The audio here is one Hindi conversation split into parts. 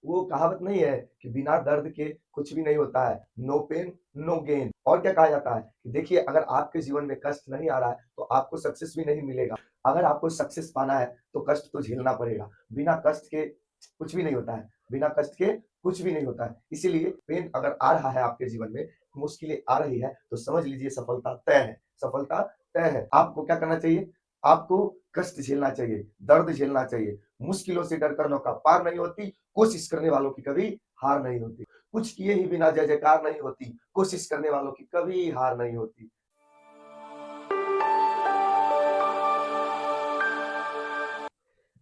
वो कहावत नहीं है कि बिना दर्द के कुछ भी नहीं होता है, नो पेन नो गेन। और क्या कहा जाता है कि देखिए, अगर आपके जीवन में कष्ट नहीं आ रहा है तो आपको सक्सेस भी नहीं मिलेगा। अगर आपको सक्सेस पाना है तो कष्ट तो झेलना पड़ेगा। बिना कष्ट के कुछ भी नहीं होता है, बिना कष्ट के कुछ भी नहीं होता है। इसीलिए पेन अगर आ रहा है आपके जीवन में, मुश्किलें आ रही है, तो समझ लीजिए सफलता तय है, सफलता तय है। आपको क्या करना चाहिए? आपको कष्ट झेलना चाहिए, दर्द झेलना चाहिए। मुश्किलों से डरकर नौका पार नहीं होती, कोशिश करने वालों की कभी हार नहीं होती। कुछ किए ही बिना जय जयकार नहीं होती, कोशिश करने वालों की कभी हार नहीं होती।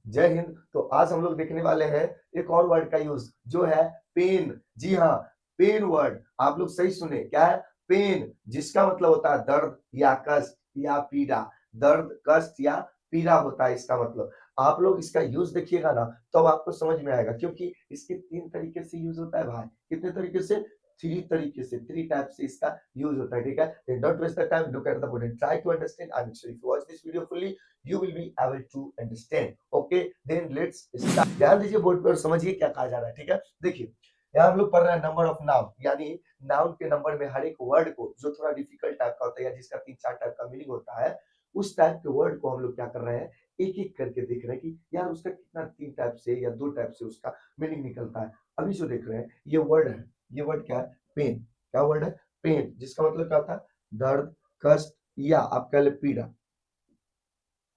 जय हिंद। तो आज हम लोग देखने वाले हैं एक और वर्ड का यूज, जो है पेन। जी हाँ, पेन वर्ड आप लोग सही सुने। क्या है? पेन, जिसका मतलब होता है दर्द या कष्ट या पीड़ा। दर्द, कष्ट या पीड़ा होता है इसका मतलब। आप लोग इसका यूज देखिएगा ना, तो आपको समझ में आएगा, क्योंकि इसके 3 तरीके से यूज होता है भाई। कितने तरीके से? 3 तरीके से, 3 टाइप से इसका यूज होता है। ठीक है, then don't waste the time, look at the board and try to understand. I'm sure if you watch this video fully, you will be able to understand. Okay, then let's start. ध्यान दीजिए बोर्ड पर और समझिए क्या कहा जा रहा है। ठीक है, देखिए यहाँ हम लोग पढ़ रहे हैं नंबर ऑफ नाउन, यानी नाउन के नंबर में हर एक वर्ड को, जो थोड़ा डिफिकल्ट टाइप का होता है या जिसका 3-4 टाइप का मीनिंग होता है, उस टाइप के वर्ड को हम लोग क्या कर रहे हैं, एक एक करके देख रहे हैं कि यार उसका कितना 3 टाइप से या 2 टाइप से उसका मीनिंग निकलता है। अभी जो देख रहे हैं ये वर्ड है, ये वर्ड क्या है? पेन। क्या वर्ड है? पेन, जिसका मतलब क्या होता है? दर्द, कष्ट या आप कह ले पीड़ा,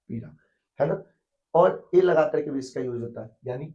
पीड़ा, है ना? और ए लगा करके भी इसका यूज होता है, यानी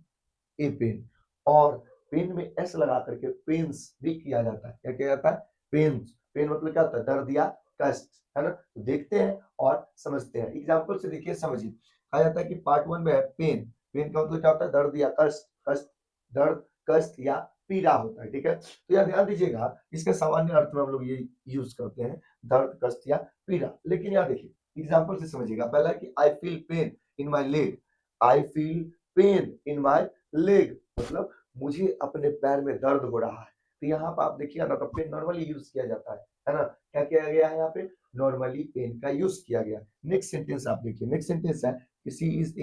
ए पेन। और पेन में एस लगा करके पेन्स भी किया जाता है। क्या किया जाता है? पेन्स। पेन मतलब क्या होता है? दर्द या कष्ट, है ना? तो देखते हैं और समझते हैं। एग्जाम्पल से देखिए, समझिए। कहा जाता है कि पार्ट 1 में है पेन। पेन का मतलब क्या होता है? दर्द या कष्ट, कष्ट, दर्द, कष्ट या पीड़ा होता है। ठीक है, तो यह ध्यान दीजिएगा, इसके सामान्य अर्थ में हम लोग ये यूज करते हैं, दर्द, कष्ट या पीड़ा। लेकिन यहाँ देखिए, एग्जाम्पल से समझिएगा। पहला है कि I feel pain in my leg. I feel pain in my leg मतलब मुझे अपने पैर में दर्द हो रहा है। तो यहाँ पर आप देखिए ना, तो पेन नॉर्मली यूज किया जाता है ना? क्या किया गया है यहाँ पे? नॉर्मली पेन का यूज किया गया। नेक्स्ट सेंटेंस आप देखिए, नेक्स्ट सेंटेंस है कि she is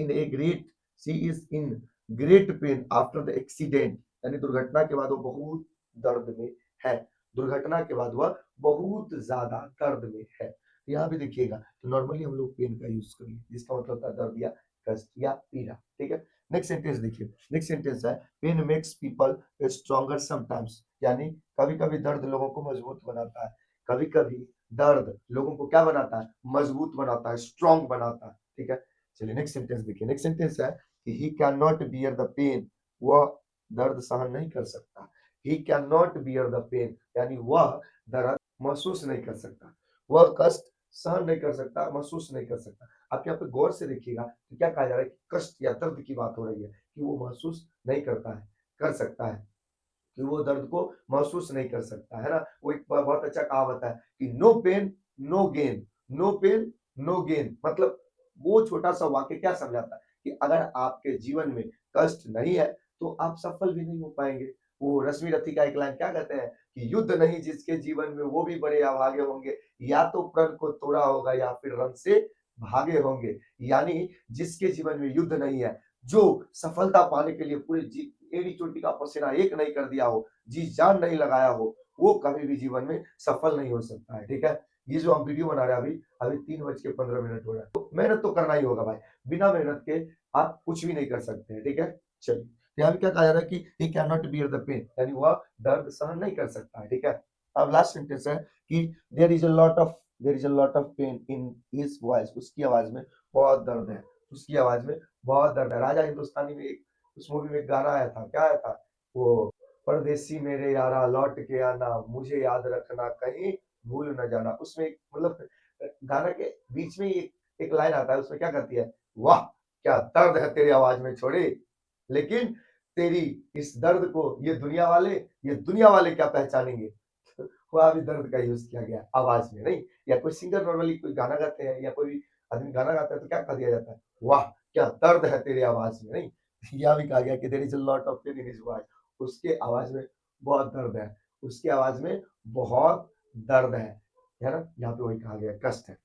in great pen after the accident, यानी दुर्घटना के बाद वो बहुत दर्द में है। दुर्घटना के बाद वह बहुत ज्यादा दर्द में है। यहाँ भी देखिएगा, तो नॉर्मली हम लोग पेन का यूज करिए, जिसका मतलब होता है दर्द या कष्ट या पीड़ा। ठीक है, नेक्स्ट सेंटेंस देखिए। नेक्स्ट सेंटेंस है pain makes people stronger sometimes, यानी कभी कभी दर्द लोगों को मजबूत बनाता है। कभी कभी दर्द लोगों को क्या बनाता है? मजबूत बनाता है, स्ट्रॉन्ग बनाता है। ठीक है, चलिए नेक्स्ट सेंटेंस देखिए। नेक्स्ट सेंटेंस है कि he can not bear the pain, वह दर्द सहन नहीं कर सकता। He can not bear the pain, यानी वह दर्द महसूस नहीं कर सकता, वह कष्ट सहन नहीं कर सकता, महसूस नहीं कर सकता। आप यहाँ पे गौर से देखिएगा, तो क्या कहा जा रहा है कि कष्ट या दर्द की बात हो रही है, कि वो महसूस नहीं करता है, कर सकता है, कि वो दर्द को महसूस नहीं कर सकता, है ना? वो एक बहुत अच्छा कहावत है कि no pain no gain, no pain no gain. मतलब वो छोटा सा वाक्य क्या समझाता है कि अगर आपके जीवन में कष्ट नहीं है तो आप सफल भी नहीं हो पाएंगे। वो रश्मि रथी का एक लाइन क्या कहते हैं कि युद्ध नहीं जिसके जीवन में वो भी बड़े अभागे होंगे, या तो प्रण को तोड़ा होगा या फिर रण से भागे होंगे। यानी जिसके जीवन में युद्ध नहीं है, जो सफलता पाने के लिए पूरी एड़ी चोटी का पसीना एक नहीं कर दिया हो, जी जान नहीं लगाया हो, वो कभी भी जीवन में सफल नहीं हो सकता है। ठीक है, ये जो हम वीडियो बना रहे हैं अभी अभी 3:15 हो रहा है, तो मेहनत तो करना ही होगा भाई। बिना मेहनत के आप कुछ भी नहीं कर सकते हैं। ठीक है, चलिए, तो यहाँ पे क्या कहा जा रहा है कि he can not bear the pain, यानी वह दर्द सहन नहीं कर सकता है। ठीक है, अब लास्ट सेंटेंस है कि there is a lot of pain in his voice, उसकी आवाज में बहुत दर्द है, उसकी आवाज में बहुत दर्द है। राजा हिंदुस्तानी में एक, उस मूवी में एक गाना आया था, क्या आया था वो, परदेसी मेरे यारा लौट के आना, मुझे याद रखना कहीं भूल न जाना। उसमें मतलब गाना के बीच में एक एक लाइन आता है, उसमें क्या करती है, वाह क्या दर्द है तेरी आवाज में छोड़े, लेकिन तेरी इस दर्द को ये दुनिया वाले क्या पहचानेंगे। वहां भी दर्द का यूज किया गया आवाज में, नहीं? या कोई सिंगर नॉर्मली कोई गाना गाते हैं या कोई आदमी गाना गाता है तो क्या कह दिया जाता है, वाह क्या दर्द है तेरी आवाज में, नहीं? यह भी कहा गया कि there is a lot of pain in his voice, उसके आवाज में बहुत दर्द है, उसकी आवाज में बहुत दर्द है ना? यहाँ पे वही कहा गया, कष्ट है।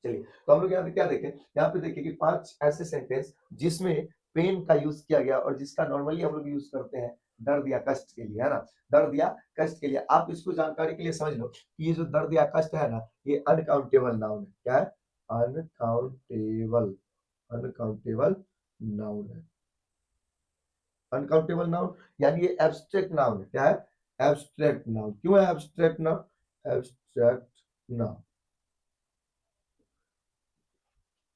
चलिए, तो हम लोग यहाँ पे क्या देखें, यहाँ पे देखिए कि 5 ऐसे सेंटेंस जिसमें पेन का यूज किया गया और जिसका नॉर्मली हम लोग यूज करते हैं दर्द या कष्ट के लिए, है ना, दर्द या कष्ट के लिए। आप इसको जानकारी के लिए समझ लो कि ये जो दर्द या कष्ट है ना, ये अनकाउंटेबल नाउन है। क्या है? अनकाउंटेबल, अनकाउंटेबल नाउन है। अनकाउंटेबल नाउन यानी ये एब्स्ट्रैक्ट नाउन है। क्या है? Abstract noun. क्यों है एब्स्ट्रैक्ट नाउन? एब्स्ट्रैक्ट नाउन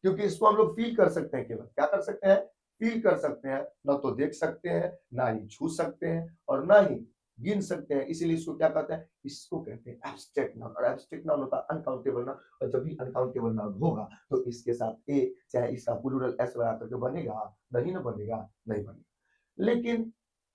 क्योंकि इसको हम लोग फील कर सकते हैं, केवल क्या कर सकते हैं? फील कर सकते हैं, ना तो देख सकते हैं, ना ही छू सकते हैं और ना ही गिन सकते हैं। इसीलिए इसको क्या कहते हैं? इसको कहते हैं एब्स्ट्रैक्ट नाउन। और एब्स्ट्रैक्ट नाउन होता है अनकाउंटेबल नाउन। और जब भी अनकाउंटेबल नाउन होगा तो इसके साथ ए चाहे इसका प्लूरल एस लगा करके बनेगा, नहीं ना बनेगा, नहीं बनेगा। लेकिन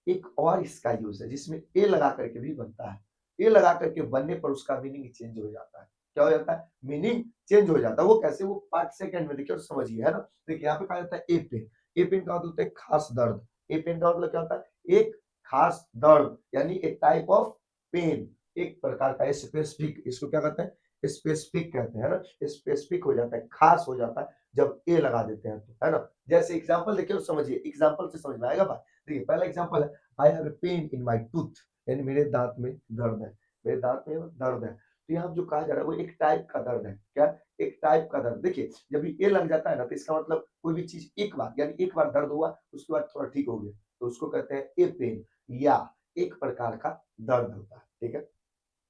एक और इसका यूज है जिसमें ए लगा करके भी बनता है। ए लगा करके बनने पर उसका मीनिंग चेंज हो जाता है। क्या हो जाता है? मीनिंग चेंज हो जाता है। वो कैसे? वो पार्ट सेकंड में देखिए और समझिए, है ना। देखिए यहाँ पे कहा जाता है ए पेन। ए पेन का मतलब होता है खास दर्द। ए पेन का मतलब क्या होता है? एक खास दर्द, यानी एक टाइप ऑफ पेन, एक प्रकार का स्पेसिफिक। इसको क्या कहते हैं? स्पेसिफिक कहते हैं, है ना। स्पेसिफिक हो जाता है, खास हो जाता है जब ए लगा देते हैं तो, है ना। जैसे एग्जांपल देखिए और समझिए, एग्जांपल से समझ में आएगा बात। देखिए पहला एग्जांपल है, I have a pain in my tooth, यानी मेरे दांत में दर्द है, मेरे दांत में दर्द है। तो यहाँ जो कहा जा रहा है वो एक टाइप का दर्द है। क्या? एक टाइप का दर्द। देखिए जब भी ए लग जाता है ना तो इसका मतलब कोई भी चीज एक बार, यानी एक बार दर्द हुआ उसके बाद थोड़ा ठीक हो गया, तो उसको कहते हैं ए पेन, या एक प्रकार का दर्द होता है। ठीक है।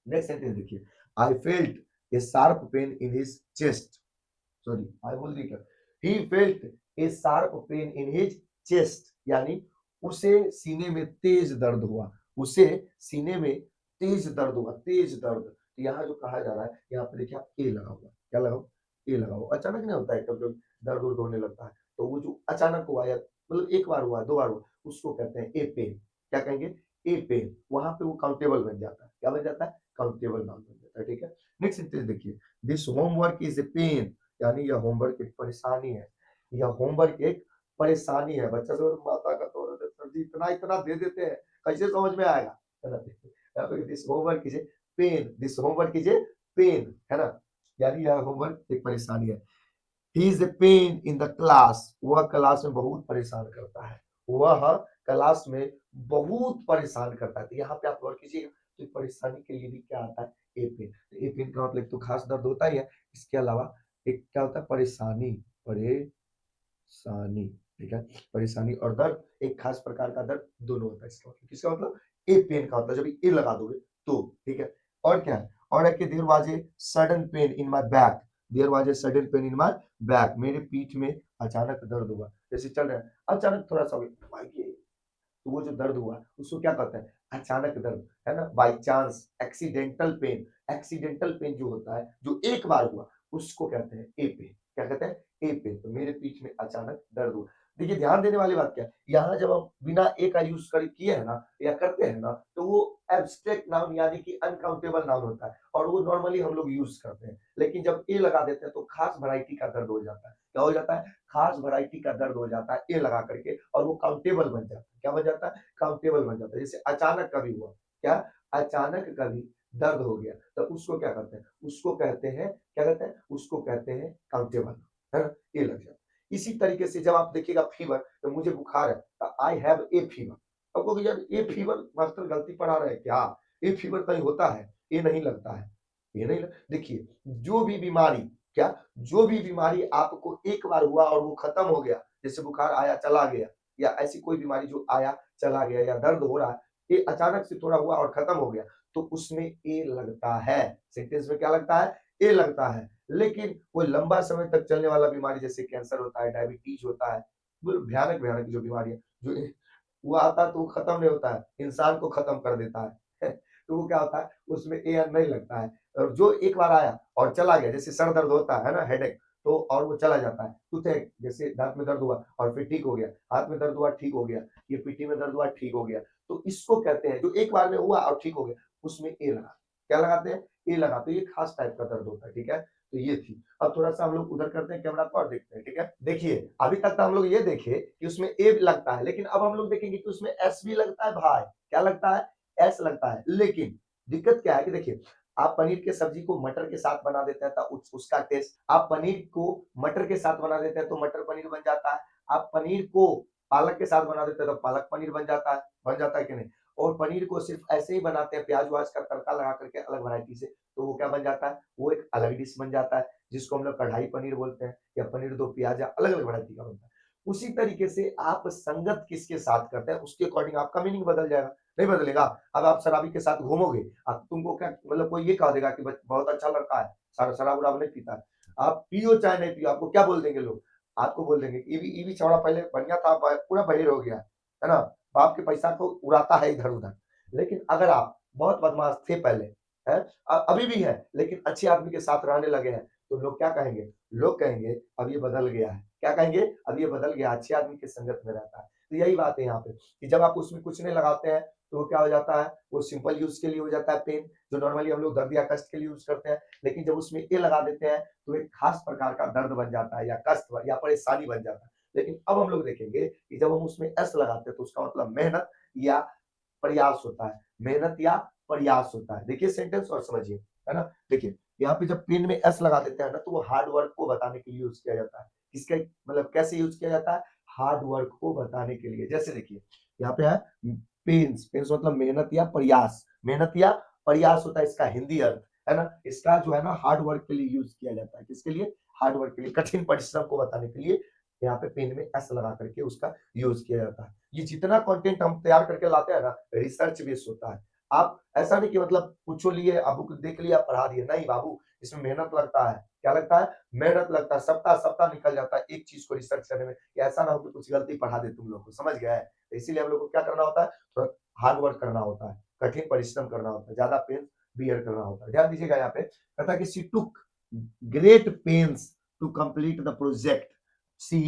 नेक्स्ट सेंटेंस देखिए, I felt a sharp pain in his chest. Sorry, I बोल दी क्या? He felt a sharp pain in his chest, यानी उसे सीने में तेज दर्द हुआ, उसे सीने में तेज दर्द हुआ, तेज दर्द। तो यहाँ जो कहा जा रहा है, यहाँ पे देखिए आप ए लगा हुआ, क्या लगा हुआ? ए लगा हुआ। अचानक नहीं होता है, कभी कभी दर्द उर्द होने लगता है, तो वो जो अचानक हुआ या मतलब एक बार हुआ, दो बार हुआ, उसको कहते हैं ए पेन। क्या कहेंगे? ए पेन। वहां पे वो काउंटेबल बन जाता है। क्या बन जाता है? काउंटेबल नाउन बन जाता है। ठीक है। नेक्स्ट सेंटेंस देखिए, this homework is a pain, यानी यह होमवर्क एक परेशानी है। यह होमवर्क एक परेशानी है। बच्चा से माता का तो सर जी इतना इतना दे देते हैं, कैसे समझ में आएगा, है ना। यहाँ पे this homework is a pain, this homework is a pain, है ना, यानी यह होमवर्क एक परेशानी है। He is a pain in the class, वह क्लास में बहुत परेशान करता है, वह क्लास में बहुत परेशान करता है। तो यहाँ पे आप गौर कीजिएगा, तो परेशानी के लिए भी क्या आता है? ए पेन। तो ए पेन का मतलब एक तो खास दर्द होता ही है, इसके अलावा एक क्या होता है? परेशानी, परेशानी। ठीक है। परेशानी और दर्द, एक खास प्रकार का दर्द, दोनों होता है। इसका मतलब किसका मतलब? ए पेन का होता है, जब ए लगा दोगे तो। ठीक है। और क्या है? और है कि there was a sudden pain in my back, there was a sudden pain in my back, मेरे पीठ में अचानक दर्द हुआ। जैसे चल रहा है, अचानक थोड़ा सा हो गया, भाई ये, तो वो जो दर्द हुआ उसको क्या कहते हैं? अचानक दर्द, है ना, by chance, accidental pain. Accidental pain जो होता है, जो एक बार हुआ, उसको कहते हैं ए पेन। क्या कहते हैं? ए पेन। तो मेरे पीठ में अचानक दर्द हुआ। देखिए ध्यान देने वाली बात क्या है, यहाँ जब हम बिना ए का यूज कर किए हैं ना या करते हैं ना, तो वो एब्स्ट्रैक्ट नाउन यानी कि अनकाउंटेबल नाउन होता है और वो नॉर्मली हम लोग यूज करते हैं। लेकिन जब ए लगा देते हैं तो खास वैरायटी का दर्द हो जाता है। क्या हो जाता है? खास वैरायटी का दर्द हो जाता है ए लगा करके, और वो काउंटेबल बन जाता है। क्या बन जाता है? काउंटेबल बन जाता है। जैसे अचानक कभी हुआ, क्या? अचानक कभी दर्द हो गया, तो उसको क्या कहते हैं? उसको कहते हैं, क्या कहते हैं? उसको कहते हैं काउंटेबल, है ना, ए लग जाता है। इसी तरीके से जब आप देखिएगा फीवर, तो मुझे बुखार है, तो आई हैव ए फीवर। अब कहोगे यार ए फीवर मास्टर गलती पढ़ा रहे हैं क्या? ए फीवर कहीं होता है? ए नहीं लगता है, ये नहीं देखिए, जो भी बीमारी, क्या, जो भी बीमारी आपको एक बार हुआ और वो खत्म हो गया, जैसे बुखार आया चला गया, या ऐसी कोई बीमारी जो आया चला गया, या दर्द हो रहा है, ये अचानक से थोड़ा हुआ और खत्म हो गया, तो उसमें ए लगता है। सेंटेंस में क्या लगता है? ए लगता है। लेकिन कोई लंबा समय तक चलने वाला बीमारी, जैसे कैंसर होता है, डायबिटीज होता है, बिल्कुल भयानक भयानक जो बीमारी है, जो वो आता है तो वो खत्म नहीं होता है, इंसान को खत्म कर देता है तो वो क्या होता है? उसमें ए नहीं लगता है। और जो एक बार आया और चला गया, जैसे सर दर्द होता है ना, हेडेक, तो और वो चला जाता है। टूथेक, जैसे दांत में दर्द हुआ और फिर ठीक हो गया, हाथ में दर्द हुआ ठीक हो गया, ये पीठी में दर्द हुआ ठीक हो गया, तो इसको कहते हैं जो एक बार में हुआ और ठीक हो गया, उसमें ए लगा। क्या लगाते हैं? ए लगाते हैं। ये खास टाइप का दर्द होता है। ठीक है। तो ये थी। अब थोड़ा सा हम लोग उधर करते हैं, कैमरा को और देखते हैं। ठीक है। देखिए अभी तक तो हम लोग ये देखे कि उसमें ए लगता है, लेकिन अब हम लोग देखेंगे कि उसमें एस भी लगता है भाई। क्या लगता है? एस लगता है। लेकिन दिक्कत क्या है कि देखिए, आप पनीर के सब्जी को मटर के साथ बना देते हैं तो उसका टेस्ट, आप पनीर को मटर के साथ बना देते हैं तो मटर पनीर बन जाता है। आप पनीर को पालक के साथ बना देते हैं तो पालक पनीर बन जाता है कि नहीं। और पनीर को सिर्फ ऐसे ही बनाते हैं प्याज व्याज का तड़का लगा करके अलग वैरायटी से, तो वो क्या बन जाता है, वो एक अलग डिश बन जाता है जिसको हम लोग कढ़ाई पनीर बोलते हैं, या पनीर दो प्याज, या अलग अलग वैरायटी का बनता है। उसी तरीके से आप संगत किसके साथ करते हैं उसके अकॉर्डिंग आपका मीनिंग बदल जाएगा, नहीं बदलेगा। अब आप शराबी के साथ घूमोगे, अब तुमको क्या मतलब कोई ये कह देगा कि बहुत अच्छा लड़का है, शराब उराब नहीं पीता है, आप पियो चाहे नहीं पियो, आपको क्या बोल देंगे लोग, आपको बोल देंगे ई भी छौड़ा पहले बढ़िया था, पूरा बहिर हो गया है ना, बाप के पैसा को उड़ाता है इधर उधर। लेकिन अगर आप बहुत बदमाश थे पहले, है, अभी भी है, लेकिन अच्छे आदमी के साथ रहने लगे हैं, तो लोग क्या कहेंगे, लोग कहेंगे अब ये बदल गया है, क्या कहेंगे, अब ये बदल गया, अच्छे आदमी की संगत में रहता है। तो यही बात है यहाँ पे कि जब आप उसमें कुछ नहीं लगाते हैं तो वो क्या हो जाता है, वो सिंपल यूज के लिए हो जाता है पेन, जो नॉर्मली हम लोग दर्द या कष्ट के लिए यूज करते हैं। लेकिन जब उसमें ए लगा देते हैं तो एक खास प्रकार का दर्द बन जाता है, या कष्ट या परेशानी बन जाता है। लेकिन अब हम लोग देखेंगे कि जब हम उसमें एस लगाते हैं तो उसका मतलब मेहनत या प्रयास होता है, मेहनत या प्रयास होता है। देखिए सेंटेंस और समझिए, है ना। देखिए यहाँ पे जब पेन में एस लगा देते हैं ना, तो वो हार्ड वर्क को बताने के लिए यूज किया जाता है। किसका मतलब कैसे यूज किया जाता है, हार्ड वर्क को बताने के लिए। जैसे देखिए यहाँ पे है पेन्स, पेन्स मतलब मेहनत या प्रयास, मेहनत या प्रयास होता है इसका हिंदी अर्थ, है ना। इसका जो है ना हार्ड वर्क के लिए यूज किया जाता है, किसके लिए, हार्ड वर्क के लिए, कठिन परिश्रम को बताने के लिए यहाँ पे पेन में एस लगा करके उसका यूज किया जाता है। ये जितना कंटेंट हम तैयार करके लाते हैं ना, रिसर्च बेस्ड होता है। आप ऐसा नहीं कि मतलब कुछ लिए अब बुक देख लिया पढ़ा दिए, नहीं बाबू, इसमें मेहनत लगता है। क्या लगता है, मेहनत लगता है, सप्ताह सप्ताह निकल जाता है एक चीज को रिसर्च करने में। ऐसा ना हो कि कुछ गलती पढ़ा दे तुम लोग को, समझ गए। तो इसीलिए हम लोग को क्या करना होता है, थोड़ा हार्ड वर्क करना होता है, कठिन परिश्रम करना होता है, ज्यादा पेन बियर करना होता है। ध्यान दीजिएगा यहाँ पे कहता है कि she took great pains to complete the project, she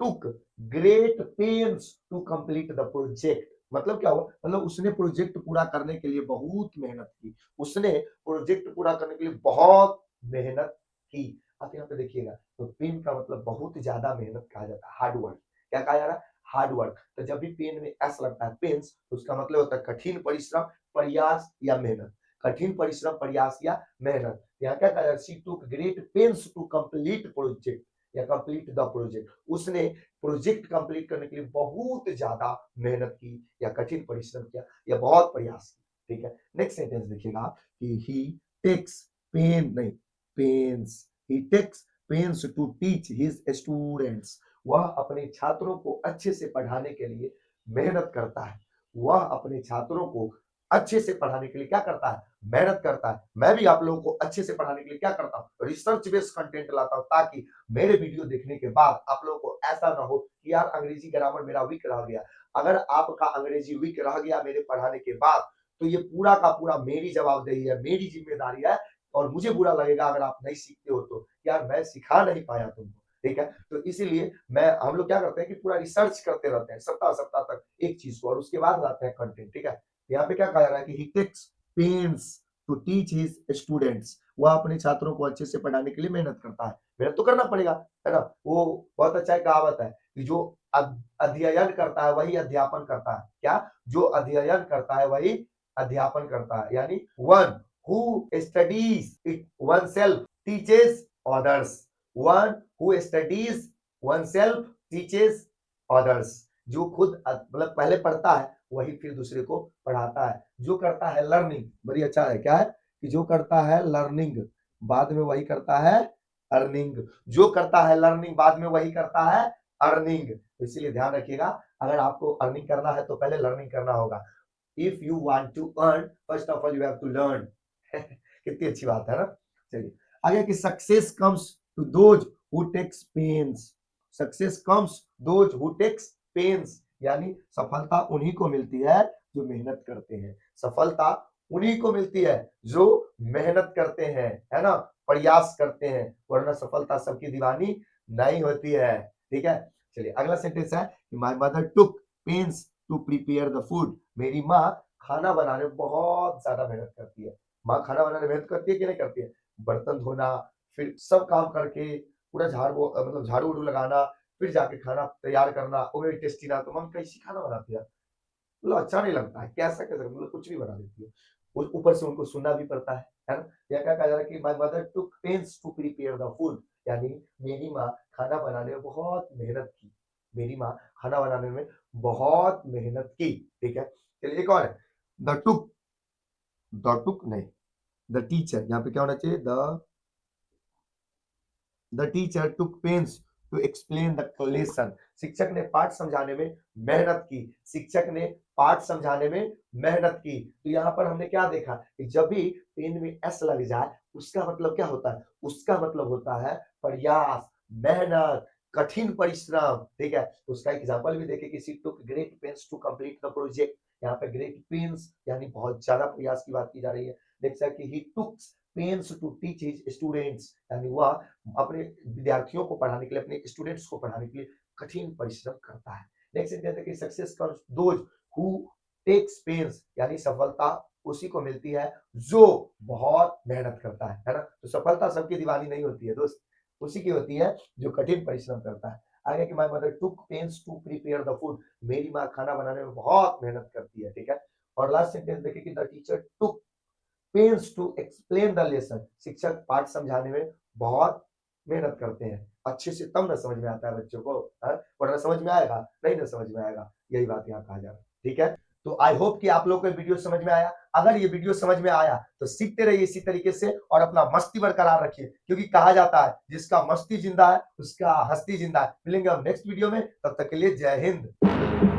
took great pains to complete the project. मतलब क्या हुआ, मतलब उसने प्रोजेक्ट पूरा करने के लिए बहुत मेहनत की, उसने प्रोजेक्ट पूरा करने के लिए बहुत मेहनत की। आप यहाँ पे देखिएगा तो पेन का मतलब बहुत ज्यादा मेहनत कहा जाता है, हार्ड वर्क। क्या कहा जा रहा है, हार्ड वर्क। तो जब भी पेन में एस लगता है पेन्स, तो उसका मतलब होता है कठिन परिश्रम, प्रयास या मेहनत, कठिन परिश्रम, प्रयास या मेहनत। यहाँ क्या कहा जा रहा है, she took great pains to complete project या कंप्लीट द प्रोजेक्ट। उसने प्रोजेक्ट कंप्लीट करने के लिए बहुत ज्यादा मेहनत की या कठिन परिश्रम किया या बहुत प्रयास किया। ठीक है, नेक्स्ट सेंटेंस देखिएगा कि ही टेक्स पेन नहीं pains, he takes pains to teach his students. वह अपने छात्रों को अच्छे से पढ़ाने के लिए मेहनत करता है, वह अपने छात्रों को अच्छे से पढ़ाने के लिए क्या करता है, मेहनत करता है। मैं भी आप लोगों को अच्छे से पढ़ाने के लिए क्या करता हूँ, रिसर्च बेस्ड कंटेंट लाता हूँ, ताकि मेरे वीडियो देखने के बाद आप लोगों को ऐसा ना हो कि यार अंग्रेजी ग्रामर मेरा वीक रह गया। अगर आपका अंग्रेजी वीक रह गया मेरे पढ़ाने के बाद, तो ये पूरा का पूरा मेरी जवाबदेही है, मेरी जिम्मेदारी है, और मुझे बुरा लगेगा अगर आप नहीं सीखते हो तो, यार मैं सिखा नहीं पाया तुमको। ठीक है, तो इसीलिए मैं हम लोग क्या करते हैं कि पूरा रिसर्च करते रहते हैं सप्ताह सप्ताह तक एक चीज को, और उसके बाद लाते हैं कंटेंट। ठीक है, यहाँ पे क्या कहा जा रहा है कि he takes pains to teach his students. वह अपने छात्रों को अच्छे से पढ़ाने के लिए मेहनत करता है, मेहनत तो करना पड़ेगा, है ना। वो बहुत अच्छा एक कहावत है कि जो अध्ययन करता है वही अध्यापन करता है। क्या, जो अध्ययन करता है वही अध्यापन करता है, यानी one who studies it one self teaches others, one who studies one self teaches others. जो खुद मतलब पहले पढ़ता है वही फिर दूसरे को पढ़ाता है, जो करता है लर्निंग, बड़ी अच्छा है, क्या है कि जो करता है लर्निंग बाद में वही करता है अर्निंग, जो करता है लर्निंग बाद में वही करता है अर्निंग। तो इसीलिए ध्यान रखिएगा, अगर आपको अर्निंग करना है तो पहले लर्निंग करना होगा। If you want to earn first of all you have to learn. कितनी अच्छी बात है ना। चलिए आगे कि success comes to those who takes pains, success comes those who takes pains, यानी सफलता उन्हीं को मिलती है जो मेहनत करते हैं, सफलता उन्हीं को मिलती है जो मेहनत करते हैं, है ना, प्रयास करते हैं, वरना सफलता सबकी दीवानी नहीं होती है। ठीक है, चलिए अगला सेंटेंस है my mother took pains to prepare the food. मेरी माँ खाना बनाने में बहुत ज्यादा मेहनत करती है। माँ खाना बनाने में मेहनत करती है कि नहीं करती है, बर्तन धोना, फिर सब काम करके पूरा मतलब झाड़ू उड़ू लगाना, फिर जाके खाना तैयार करना, वो भी टेस्टी ना, तो मम्मी कैसी खाना बनाती है, मतलब अच्छा नहीं लगता है, कैसा कैसा मतलब कुछ भी बना देती है। ऊपर से उनको सुनना भी पड़ता है ना। या क्या कहा जा रहा है कि my mother took pains to prepare the food, यानी मेरी माँ खाना बनाने में बहुत मेहनत की। मेरी माँ खाना बनाने में बहुत मेहनत की। ठीक है, चलिए एक और है, द टुक नहीं, द टीचर, यहाँ पे क्या होना चाहिए, the teacher took pains to explain the lesson. शिक्षक ने पाठ समझाने में मेहनत की, शिक्षक ने पाठ समझाने में मेहनत की। तो यहाँ पर हमने क्या देखा कि जब भी पेन में एस लग जाए उसका मतलब क्या होता है, उसका मतलब होता है प्रयास, मेहनत, कठिन परिश्रम। ठीक है, तो उसका एग्जाम्पल भी देखे कि she took great pains to complete the project. यहाँ पे ग्रेट पेन्स यानी बहुत ज्यादा प्रयास की बात की जा रही है। देख सकते he took pains to teach his students, यानी वह अपने विद्यार्थियों को पढ़ाने के लिए, अपने स्टूडेंट्स को पढ़ाने के लिए कठिन परिश्रम करता है। नेक्स्ट कहते हैं कि success comes those who takes pains, यानी सफलता उसी को मिलती है जो बहुत मेहनत करता है ना। तो सफलता सबकी दीवानी नहीं होती है दोस्त, उसी की होती है जो कठिन परिश्रम करता है। आगे कि my mother took pains to prepare the food, मेरी माँ खाना बनाने में बहुत मेहनत करती है। ठीक है, और लास्ट सेंटेंस देखिए कि the teacher took pains to explain the lesson, शिक्षक पाठ समझाने में बहुत मेहनत करते हैं अच्छे से, तब ना समझ में आता है बच्चों को, वरना समझ में आएगा नहीं, ना समझ में आएगा। यही बात यहाँ कहा जा रहा है। ठीक है, तो आई होप कि आप लोग को वीडियो समझ में आया। अगर ये वीडियो समझ में आया तो सीखते रहिए इसी तरीके से और अपना मस्ती बरकरार रखिए, क्योंकि कहा जाता है जिसका मस्ती जिंदा है उसका हस्ती जिंदा है। मिलेंगे हम नेक्स्ट वीडियो में, तब तक के लिए जय हिंद।